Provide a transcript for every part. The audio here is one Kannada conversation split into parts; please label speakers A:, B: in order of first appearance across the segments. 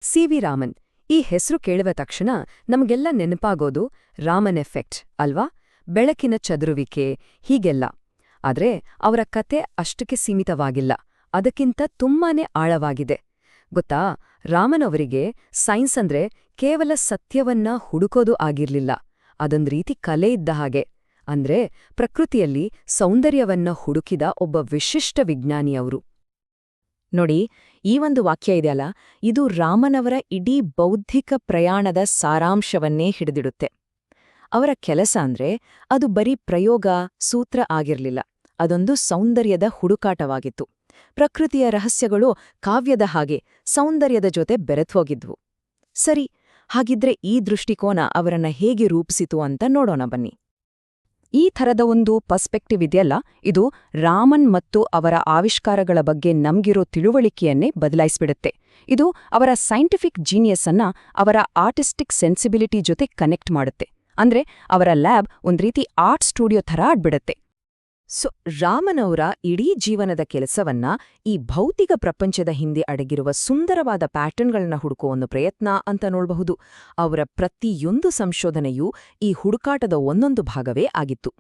A: ಸಿ.ವಿ. ರಾಮನ್ ಈ ಹೆಸರು ಕೇಳುವ ತಕ್ಷಣ ನಮಗೆಲ್ಲ ನೆನಪಾಗೋದು ರಾಮನ್ ಎಫೆಕ್ಟ್ ಅಲ್ವಾ? ಬೆಳಕಿನ ಚದುರುವಿಕೆ ಹೀಗೆಲ್ಲ. ಆದ್ರೆ ಅವರ ಕತೆ ಅಷ್ಟಕ್ಕೆ ಸೀಮಿತವಾಗಿಲ್ಲ, ಅದಕ್ಕಿಂತ ತುಂಬಾನೇ ಆಳವಾಗಿದೆ. ಗೊತ್ತಾ, ರಾಮನ್ ಅವರಿಗೆ ಸೈನ್ಸ್ ಅಂದ್ರೆ ಕೇವಲ ಸತ್ಯವನ್ನ ಹುಡುಕೋದು ಆಗಿರ್ಲಿಲ್ಲ, ಅದೊಂದ್ ರೀತಿ ಕಲೆ ಇದ್ದ ಹಾಗೆ. ಅಂದ್ರೆ ಪ್ರಕೃತಿಯಲ್ಲಿ ಸೌಂದರ್ಯವನ್ನ ಹುಡುಕಿದ ಒಬ್ಬ ವಿಶಿಷ್ಟ ವಿಜ್ಞಾನಿಯವರು.
B: ನೋಡಿ, ಈ ಒಂದು ವಾಕ್ಯ ಇದೆಯಲ್ಲ, ಇದು ರಾಮನವರ ಇಡೀ ಬೌದ್ಧಿಕ ಪ್ರಯಾಣದ ಸಾರಾಂಶವನ್ನೇ ಹಿಡಿದಿಡುತ್ತೆ. ಅವರ ಕೆಲಸ ಅಂದ್ರೆ ಅದು ಬರೀ ಪ್ರಯೋಗ, ಸೂತ್ರ ಆಗಿರ್ಲಿಲ್ಲ, ಅದೊಂದು ಸೌಂದರ್ಯದ ಹುಡುಕಾಟವಾಗಿತ್ತು. ಪ್ರಕೃತಿಯ ರಹಸ್ಯಗಳು ಕಾವ್ಯದ ಹಾಗೆ ಸೌಂದರ್ಯದ ಜೊತೆ ಬೆರೆತ್ಹೋಗಿದ್ವು. ಸರಿ, ಹಾಗಿದ್ರೆ ಈ ದೃಷ್ಟಿಕೋನ ಅವರನ್ನ ಹೇಗೆ ರೂಪಿಸಿತು ಅಂತ ನೋಡೋಣ ಬನ್ನಿ. ಈ ಥರದ ಒಂದು ಪರ್ಸ್ಪೆಕ್ಟಿವ್ ಇದೆಯಲ್ಲ, ಇದು ರಾಮನ್ ಮತ್ತು ಅವರ ಆವಿಷ್ಕಾರಗಳ ಬಗ್ಗೆ ನಮ್ಗಿರೋ ತಿಳುವಳಿಕೆಯನ್ನೇ ಬದಲಾಯಿಸ್ಬಿಡುತ್ತೆ. ಇದು ಅವರ ಸೈಂಟಿಫಿಕ್ ಜೀನಿಯಸ್ ಅನ್ನ ಅವರ ಆರ್ಟಿಸ್ಟಿಕ್ ಸೆನ್ಸಿಬಿಲಿಟಿ ಜೊತೆ ಕನೆಕ್ಟ್ ಮಾಡುತ್ತೆ. ಅಂದ್ರೆ ಅವರ ಲ್ಯಾಬ್ ಒಂದ್ ರೀತಿ ಆರ್ಟ್ ಸ್ಟುಡಿಯೋ ಥರ ಆಡ್ಬಿಡತ್ತೆ. ಸೊ ರಾಮನ್ ಅವರ ಇಡೀ ಜೀವನದ ಕೆಲಸವನ್ನ ಈ ಭೌತಿಕ ಪ್ರಪಂಚದ ಹಿಂದೆ ಅಡಗಿರುವ ಸುಂದರವಾದ ಪ್ಯಾಟರ್ನ್ಗಳನ್ನ ಹುಡುಕುವ ಒಂದು ಪ್ರಯತ್ನ ಅಂತ ನೋಡಬಹುದು. ಅವರ ಪ್ರತಿಯೊಂದು ಸಂಶೋಧನೆಯೂ ಈ ಹುಡುಕಾಟದ ಒಂದೊಂದು ಭಾಗವೇ ಆಗಿತ್ತು.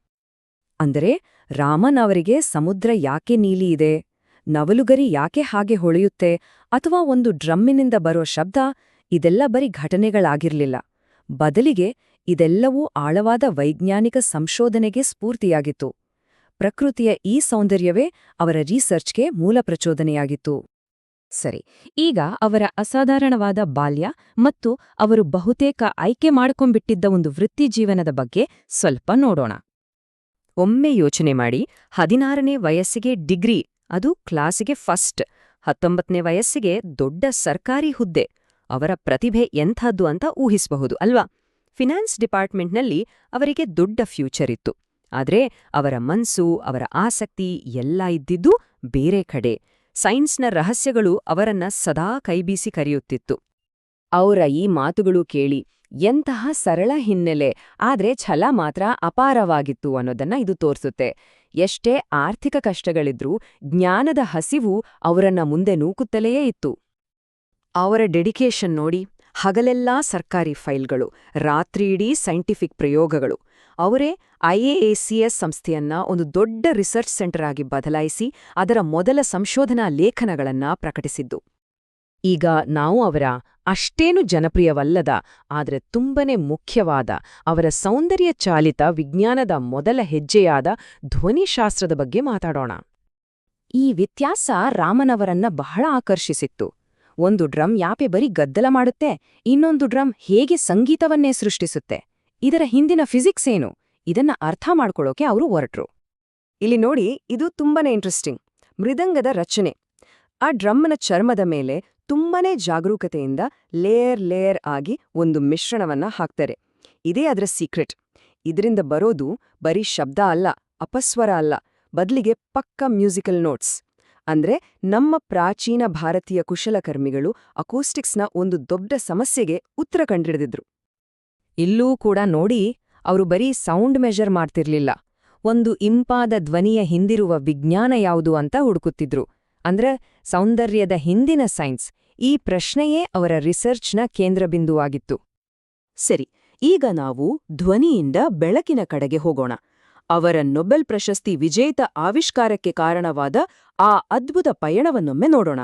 B: ಅಂದರೆ ರಾಮನ್ ಅವರಿಗೆ ಸಮುದ್ರ ಯಾಕೆ ನೀಲಿ ಇದೆ, ನವಲುಗರಿ ಯಾಕೆ ಹಾಗೆ ಹೊಳೆಯುತ್ತೆ, ಅಥವಾ ಒಂದು ಡ್ರಮ್ಮಿನಿಂದ ಬರೋ ಶಬ್ದ, ಇದೆಲ್ಲ ಬರೀ ಘಟನೆಗಳಾಗಿರ್ಲಿಲ್ಲ. ಬದಲಿಗೆ ಇದೆಲ್ಲವೂ ಆಳವಾದ ವೈಜ್ಞಾನಿಕ ಸಂಶೋಧನೆಗೆ ಸ್ಫೂರ್ತಿಯಾಗಿತ್ತು. ಪ್ರಕೃತಿಯ ಈ ಸೌಂದರ್ಯವೇ ಅವರ ರಿಸರ್ಚ್ಗೆ ಮೂಲ ಪ್ರಚೋದನೆಯಾಗಿತ್ತು. ಸರಿ, ಈಗ ಅವರ ಅಸಾಧಾರಣವಾದ ಬಾಲ್ಯ ಮತ್ತು ಅವರು ಬಹುತೇಕ ಆಯ್ಕೆ ಮಾಡ್ಕೊಂಡ್ಬಿಟ್ಟಿದ್ದ ಒಂದು ವೃತ್ತಿಜೀವನದ ಬಗ್ಗೆ ಸ್ವಲ್ಪ ನೋಡೋಣ. ಒಮ್ಮೆ ಯೋಚನೆ ಮಾಡಿ, 16ನೇ ವಯಸ್ಸಿಗೆ ಡಿಗ್ರಿ, ಅದು ಕ್ಲಾಸಿಗೆ ಫಸ್ಟ್, 19ನೇ ವಯಸ್ಸಿಗೆ ದೊಡ್ಡ ಸರ್ಕಾರಿ ಹುದ್ದೆ. ಅವರ ಪ್ರತಿಭೆ ಎಂಥದ್ದು ಅಂತ ಊಹಿಸಬಹುದು ಅಲ್ವಾ? ಫಿನಾನ್ಸ್ ಡಿಪಾರ್ಟ್ಮೆಂಟ್ನಲ್ಲಿ ಅವರಿಗೆ ದೊಡ್ಡ ಫ್ಯೂಚರ್ ಇತ್ತು. ಆದ್ರೆ ಅವರ ಮನ್ಸು, ಅವರ ಆಸಕ್ತಿ ಎಲ್ಲ ಇದ್ದಿದ್ದು ಬೇರೆ ಕಡೆ. ಸೈನ್ಸ್ನ ರಹಸ್ಯಗಳು ಅವರನ್ನ ಸದಾ ಕೈಬೀಸಿ ಕರೆಯುತ್ತಿತ್ತು. ಅವರ ಈ ಮಾತುಗಳು ಕೇಳಿ ಎಂತಹ ಸರಳ ಹಿನ್ನೆಲೆ, ಆದ್ರೆ ಛಲ ಮಾತ್ರ ಅಪಾರವಾಗಿತ್ತು ಅನ್ನೋದನ್ನ ಇದು ತೋರ್ಸುತ್ತೆ. ಎಷ್ಟೇ ಆರ್ಥಿಕ ಕಷ್ಟಗಳಿದ್ರೂ ಜ್ಞಾನದ ಹಸಿವು ಅವರನ್ನ ಮುಂದೆ ನೂಕುತ್ತಲೇ ಇತ್ತು. ಅವರ ಡೆಡಿಕೇಶನ್ ನೋಡಿ, ಹಗಲೆಲ್ಲಾ ಸರ್ಕಾರಿ ಫೈಲ್ಗಳು, ರಾತ್ರಿಯಿಡೀ ಸೈಂಟಿಫಿಕ್ ಪ್ರಯೋಗಗಳು. ಅವರೇ IAACS ಸಂಸ್ಥೆಯನ್ನ ಒಂದು ದೊಡ್ಡ ರಿಸರ್ಚ್ ಸೆಂಟರ್ ಆಗಿ ಬದಲಾಯಿಸಿ ಅದರ ಮೊದಲ ಸಂಶೋಧನಾ ಲೇಖನಗಳನ್ನ ಪ್ರಕಟಿಸಿದ್ದು. ಈಗ ನಾವು ಅವರ ಅಷ್ಟೇನು ಜನಪ್ರಿಯವಲ್ಲದ, ಆದರೆ ತುಂಬನೇ ಮುಖ್ಯವಾದ ಅವರ ಸೌಂದರ್ಯ ಚಾಲಿತ ವಿಜ್ಞಾನದ ಮೊದಲ ಹೆಜ್ಜೆಯಾದ ಧ್ವನಿಶಾಸ್ತ್ರದ ಬಗ್ಗೆ ಮಾತಾಡೋಣ. ಈ ವ್ಯತ್ಯಾಸ ರಾಮನವರನ್ನ ಬಹಳ ಆಕರ್ಷಿಸಿತ್ತು. ಒಂದು ಡ್ರಮ್ ಯಾಕೆ ಬರೀ ಗದ್ದಲ ಮಾಡುತ್ತೆ, ಇನ್ನೊಂದು ಡ್ರಮ್ ಹೇಗೆ ಸಂಗೀತವನ್ನೇ ಸೃಷ್ಟಿಸುತ್ತೆ, ಇದರ ಹಿಂದಿನ ಫಿಸಿಕ್ಸ್ ಏನು, ಇದನ್ನ ಅರ್ಥ ಮಾಡ್ಕೊಳ್ಳೋಕೆ ಅವರು ಹೊರಟ್ರು. ಇಲ್ಲಿ ನೋಡಿ, ಇದು ತುಂಬಾನೇ ಇಂಟ್ರೆಸ್ಟಿಂಗ್. ಮೃದಂಗದ ರಚನೆ. ಆ ಡ್ರಮ್ಮನ ಚರ್ಮದ ಮೇಲೆ ತುಂಬಾನೇ ಜಾಗರೂಕತೆಯಿಂದ ಲೇಯರ್ ಆಗಿ ಒಂದು ಮಿಶ್ರಣವನ್ನ ಹಾಕ್ತಾರೆ. ಇದೇ ಅದರ ಸೀಕ್ರೆಟ್. ಇದರಿಂದ ಬರೋದು ಬರೀ ಶಬ್ದ ಅಲ್ಲ, ಅಪಸ್ವರ ಅಲ್ಲ, ಬದಲಿಗೆ ಪಕ್ಕಾ ಮ್ಯೂಸಿಕಲ್ ನೋಟ್ಸ್. ಅಂದ್ರೆ ನಮ್ಮ ಪ್ರಾಚೀನ ಭಾರತೀಯ ಕುಶಲಕರ್ಮಿಗಳು ಅಕೂಸ್ಟಿಕ್ಸ್ನ ಒಂದು ದೊಡ್ಡ ಸಮಸ್ಯೆಗೆ ಉತ್ತರ ಕಂಡಿಡಿದಿದ್ರು. ಇಲ್ಲೂ ಕೂಡ ನೋಡಿ, ಅವರು ಬರೀ ಸೌಂಡ್ ಮೆಷರ್ ಮಾಡ್ತಿರ್ಲಿಲ್ಲ, ಒಂದು ಇಂಪಾದ ಧ್ವನಿಯ ಹಿಂದಿರುವ ವಿಜ್ಞಾನ ಯಾವುದು ಅಂತ ಹುಡುಕುತ್ತಿದ್ರು. ಅಂದ್ರೆ ಸೌಂದರ್ಯದ ಹಿಂದಿನ ಸೈನ್ಸ್. ಈ ಪ್ರಶ್ನೆಯೇ ಅವರ ರಿಸರ್ಚ್ನ ಕೇಂದ್ರಬಿಂದುವಾಗಿತ್ತು. ಸರಿ, ಈಗ ನಾವು ಧ್ವನಿಯಿಂದ ಬೆಳಕಿನ ಕಡೆಗೆ ಹೋಗೋಣ. ಅವರ ನೊಬೆಲ್ ಪ್ರಶಸ್ತಿ ವಿಜೇತ ಆವಿಷ್ಕಾರಕ್ಕೆ ಕಾರಣವಾದ ಆ ಅದ್ಭುತ ಪಯಣವನ್ನೊಮ್ಮೆ ನೋಡೋಣ.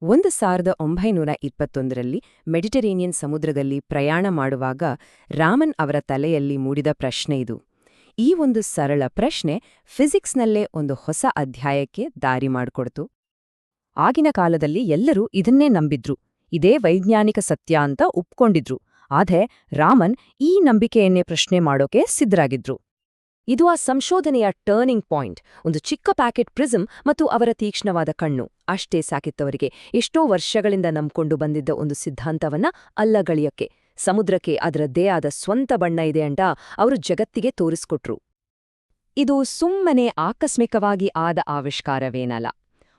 B: 1921ರಲ್ಲಿ ಮೆಡಿಟರೇನಿಯನ್ ಸಮುದ್ರದಲ್ಲಿ ಪ್ರಯಾಣ ಮಾಡುವಾಗ ರಾಮನ್ ಅವರ ತಲೆಯಲ್ಲಿ ಮೂಡಿದ ಪ್ರಶ್ನೆ ಇದು. ಈ ಒಂದು ಸರಳ ಪ್ರಶ್ನೆ ಫಿಸಿಕ್ಸ್ನಲ್ಲೇ ಒಂದು ಹೊಸ ಅಧ್ಯಾಯಕ್ಕೆ ದಾರಿ ಮಾಡಿಕೊಡ್ತು. ಆಗಿನ ಕಾಲದಲ್ಲಿ ಎಲ್ಲರೂ ಇದನ್ನೇ ನಂಬಿದ್ರು, ಇದೇ ವೈಜ್ಞಾನಿಕ ಸತ್ಯ ಅಂತ ಒಪ್ಕೊಂಡಿದ್ರು. ಆದ್ರೆ ರಾಮನ್ ಈ ನಂಬಿಕೆಯನ್ನೇ ಪ್ರಶ್ನೆ ಮಾಡೋಕೆ ಸಿದ್ಧರಾಗಿದ್ರು. ಇದು ಆ ಸಂಶೋಧನೆಯ ಟರ್ನಿಂಗ್ ಪಾಯಿಂಟ್. ಒಂದು ಚಿಕ್ಕ ಪ್ಯಾಕೆಟ್ ಪ್ರಿಸಮ್ ಮತ್ತು ಅವರ ತೀಕ್ಷ್ಣವಾದ ಕಣ್ಣು ಅಷ್ಟೇ ಸಾಕಿತ್ತವರಿಗೆ ಎಷ್ಟೋ ವರ್ಷಗಳಿಂದ ನಂಬ್ಕೊಂಡು ಬಂದಿದ್ದ ಒಂದು ಸಿದ್ಧಾಂತವನ್ನ ಅಲ್ಲಗಳಿಯಕ್ಕೆ. ಸಮುದ್ರಕ್ಕೆ ಅದರದ್ದೇ ಆದ ಸ್ವಂತ ಬಣ್ಣ ಇದೆ ಅಂತ ಅವರು ಜಗತ್ತಿಗೆ ತೋರಿಸ್ಕೊಟ್ರು. ಇದು ಸುಮ್ಮನೆ ಆಕಸ್ಮಿಕವಾಗಿ ಆದ ಆವಿಷ್ಕಾರವೇನಲ್ಲ.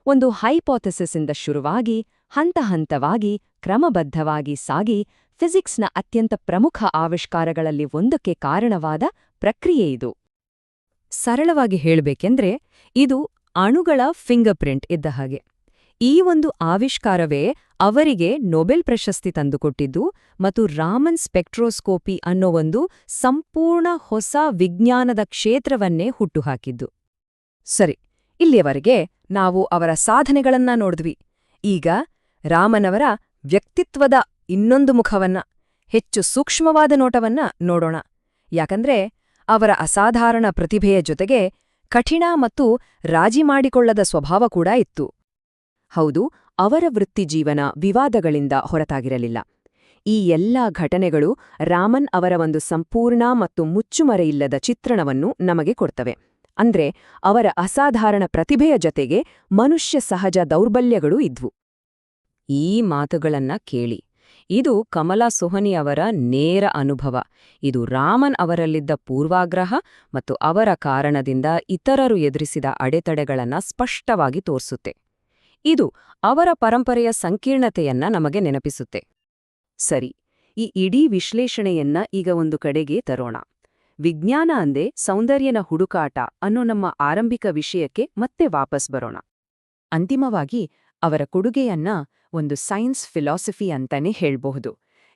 B: ಒಂದು ಹೈಪೋಥೆಸಿಸ್ ಇಂದ ಶುರುವಾಗಿ ಹಂತ ಹಂತವಾಗಿ ಕ್ರಮಬದ್ಧವಾಗಿ ಸಾಗಿ ಫಿಸಿಕ್ಸ್ನ ಅತ್ಯಂತ ಪ್ರಮುಖ ಆವಿಷ್ಕಾರಗಳಲ್ಲಿ ಒಂದಕ್ಕೆ ಕಾರಣವಾದ ಪ್ರಕ್ರಿಯೆ ಇದು. ಸರಳವಾಗಿ ಹೇಳಬೇಕೆಂದ್ರೆ ಇದು ಅಣುಗಳ ಫಿಂಗರ್ ಪ್ರಿಂಟ್ ಇದ್ದ ಹಾಗೆ.
A: ಈ ಒಂದು ಆವಿಷ್ಕಾರವೇ ಅವರಿಗೆ ನೊಬೆಲ್ ಪ್ರಶಸ್ತಿ ತಂದುಕೊಟ್ಟಿದ್ದು ಮತ್ತು ರಾಮನ್ ಸ್ಪೆಕ್ಟ್ರೋಸ್ಕೋಪಿ ಅನ್ನೋ ಒಂದು ಸಂಪೂರ್ಣ ಹೊಸ ವಿಜ್ಞಾನದ ಕ್ಷೇತ್ರವನ್ನೇ ಹುಟ್ಟುಹಾಕಿದ್ದು. ಸರಿ, ಇಲ್ಲಿಯವರೆಗೆ ನಾವು ಅವರ ಸಾಧನೆಗಳನ್ನ ನೋಡಿದ್ವಿ. ಈಗ ರಾಮನವರ ವ್ಯಕ್ತಿತ್ವದ ಇನ್ನೊಂದು ಮುಖವನ್ನ, ಹೆಚ್ಚು ಸೂಕ್ಷ್ಮವಾದ ನೋಟವನ್ನ ನೋಡೋಣ. ಯಾಕಂದ್ರೆ ಅವರ ಅಸಾಧಾರಣ ಪ್ರತಿಭೆಯ ಜೊತೆಗೆ ಕಠಿಣ ಮತ್ತು ರಾಜಿ ಮಾಡಿಕೊಳ್ಳದ ಸ್ವಭಾವ ಕೂಡ ಇತ್ತು. ಹೌದು, ಅವರ ವೃತ್ತಿಜೀವನ ವಿವಾದಗಳಿಂದ ಹೊರತಾಗಿರಲಿಲ್ಲ. ಈ ಎಲ್ಲಾ ಘಟನೆಗಳು ರಾಮನ್ ಅವರ ಒಂದು ಸಂಪೂರ್ಣ ಮತ್ತು ಮುಚ್ಚುಮರೆಯಿಲ್ಲದ ಚಿತ್ರಣವನ್ನು ನಮಗೆ ಕೊಡ್ತವೆ. ಅಂದ್ರೆ ಅವರ ಅಸಾಧಾರಣ ಪ್ರತಿಭೆಯ ಜೊತೆಗೆ ಮನುಷ್ಯ ಸಹಜ ದೌರ್ಬಲ್ಯಗಳೂ ಇದ್ವು. ಈ ಮಾತುಗಳನ್ನ ಕೇಳಿ, ಇದು ಕಮಲಾ ಸೋಹನಿ ಅವರ ನೇರ ಅನುಭವ. ಇದು ರಾಮನ್ ಅವರಲ್ಲಿದ್ದ ಪೂರ್ವಾಗ್ರಹ ಮತ್ತು ಅವರ ಕಾರಣದಿಂದ ಇತರರು ಎದುರಿಸಿದ ಅಡೆತಡೆಗಳನ್ನ ಸ್ಪಷ್ಟವಾಗಿ ತೋರಿಸುತ್ತೆ. ಇದು ಅವರ ಪರಂಪರೆಯ ಸಂಕೀರ್ಣತೆಯನ್ನ ನಮಗೆ ನೆನಪಿಸುತ್ತೆ. ಸರಿ, ಈ ಇಡೀ ವಿಶ್ಲೇಷಣೆಯನ್ನ ಈಗ ಒಂದು ಕಡೆಗೆ ತರೋಣ. ವಿಜ್ಞಾನ ಅಂದೆ ಸೌಂದರ್ಯನ ಹುಡುಕಾಟ ಅನ್ನೋ ನಮ್ಮ ಆರಂಭಿಕ ವಿಷಯಕ್ಕೆ ಮತ್ತೆ ವಾಪಸ್ ಬರೋಣ. ಅಂತಿಮವಾಗಿ ಅವರ ಕೊಡುಗೆಯನ್ನ ಒಂದು ಸೈನ್ಸ್ ಫಿಲಾಸಫಿ ಅಂತಾನೆ ಹೇಳ್ಬಹುದು.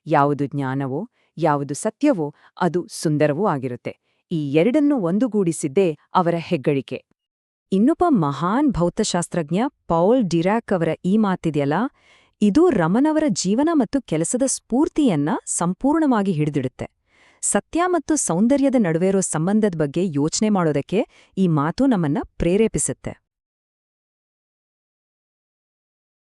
A: ಯಾವುದು ಜ್ಞಾನವೋ, ಯಾವುದು ಸತ್ಯವೋ ಅದು ಸುಂದರವೂ ಆಗಿರುತ್ತೆ. ಈ ಎರಡನ್ನೂ ಒಂದುಗೂಡಿಸಿದ್ದೇ ಅವರ ಹೆಗ್ಗಳಿಕೆ. ಇನ್ನೊಬ್ಬ ಮಹಾನ್ ಭೌತಶಾಸ್ತ್ರಜ್ಞ ಪೌಲ್ ಡಿರಾಕ್ ಅವರ ಈ ಮಾತಿದೆಯಲ್ಲ, ಇದು ರಮನವರ ಜೀವನ ಮತ್ತು ಕೆಲಸದ ಸ್ಫೂರ್ತಿಯನ್ನ ಸಂಪೂರ್ಣವಾಗಿ ಹಿಡಿದಿಡುತ್ತೆ. ಸತ್ಯ ಮತ್ತು ಸೌಂದರ್ಯದ ನಡುವೆ ಇರೋ ಸಂಬಂಧದ ಬಗ್ಗೆ ಯೋಚನೆ ಮಾಡೋದಕ್ಕೆ ಈ ಮಾತು ನಮ್ಮನ್ನ ಪ್ರೇರೇಪಿಸುತ್ತೆ.